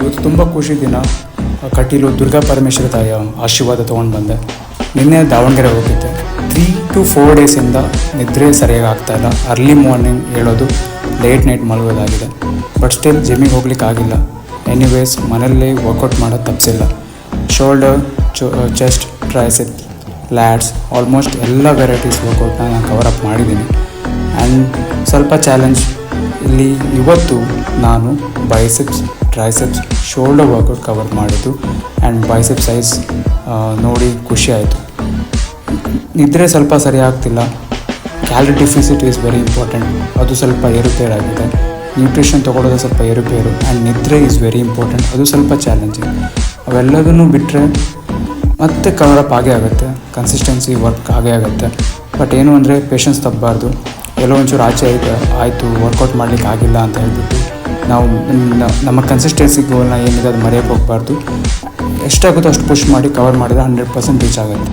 ಇವತ್ತು ತುಂಬ ಖುಷಿ ದಿನ. ಕಟೀಲು ದುರ್ಗಾ ಪರಮೇಶ್ವರಿ ತಾಯಿಯ ಆಶೀರ್ವಾದ ತೊಗೊಂಡು ಬಂದೆ. ನಿನ್ನೆ ದಾವಣಗೆರೆ ಹೋಗಿದ್ದೆ. 3 to 4 ಡೇಸಿಂದ ನಿದ್ರೆ ಸರಿಯಾಗಿ ಆಗ್ತಾಯಿಲ್ಲ. ಅರ್ಲಿ ಮಾರ್ನಿಂಗ್ ಹೇಳೋದು, ಲೇಟ್ ನೈಟ್ ಮಲಗೋದಾಗಿದೆ. ಬಟ್ ಸ್ಟಿಲ್ ಜಿಮ್ಮಿಗೆ ಹೋಗ್ಲಿಕ್ಕೆ ಆಗಿಲ್ಲ. ಎನಿವೇಸ್ ಮನೆಯಲ್ಲೇ ವರ್ಕೌಟ್ ಮಾಡೋದು ತಪ್ಪಿಸಿಲ್ಲ. Shoulder, chest, tricep, lats, almost ಎಲ್ಲ ವೆರೈಟೀಸ್ ವರ್ಕೌಟ್ನ ನಾನು ಕವರ್ ಅಪ್ ಮಾಡಿದ್ದೀನಿ. ಆ್ಯಂಡ್ ಸ್ವಲ್ಪ ಚಾಲೆಂಜ್ ಇಲ್ಲಿ ಇವತ್ತು ನಾನು biceps, triceps, shoulder workout cover ಮಾಡಿದ್ದು. ಆ್ಯಂಡ್ ಬೈಸೆಪ್ ಸೈಜ್ ನೋಡಿ ಖುಷಿ ಆಯಿತು. ನಿದ್ರೆ ಸ್ವಲ್ಪ ಸರಿ ಆಗ್ತಿಲ್ಲ. Calorie deficit is very important. ಅದು ಸ್ವಲ್ಪ ಏರುಪೇರಾಗಿದೆ. ನ್ಯೂಟ್ರಿಷನ್ ತೊಗೊಳೋದು ಸ್ವಲ್ಪ ಏರುಪೇರು. ಆ್ಯಂಡ್ ನಿದ್ರೆ ಈಸ್ ವೆರಿ ಇಂಪಾರ್ಟೆಂಟ್. ಅದು ಸ್ವಲ್ಪ ಚಾಲೆಂಜಿಂಗ್. ಅವೆಲ್ಲದನ್ನು ಬಿಟ್ಟರೆ ಮತ್ತೆ ಕವರಪ್ ಆಗೇ ಆಗುತ್ತೆ. ಕನ್ಸಿಸ್ಟೆನ್ಸಿ ವರ್ಕ್ ಆಗೇ ಆಗುತ್ತೆ. ಬಟ್ ಏನು ಅಂದರೆ ಪೇಷನ್ಸ್ ತಪ್ಪಬಾರ್ದು. ಎಲ್ಲೋ ಒಂಚೂರು ಆಚೆ ಆಯಿತು, ವರ್ಕೌಟ್ ಮಾಡಲಿಕ್ಕೆ ಆಗಿಲ್ಲ ಅಂತ ಹೇಳ್ಬಿಟ್ಟು ನಾವು ನಮ್ಮ ಕನ್ಸಿಸ್ಟೆನ್ಸಿ ಗೋಲ್ನ ಏನಿದೆ ಅದು ಮರೆಯೋಕ್ಕೆ ಹೋಗಬಾರ್ದು. ಎಷ್ಟಾಗುತ್ತೋ ಅಷ್ಟು ಪುಷ್ ಮಾಡಿ ಕವರ್ ಮಾಡಿದರೆ 100% ರೀಚ್ ಆಗುತ್ತೆ.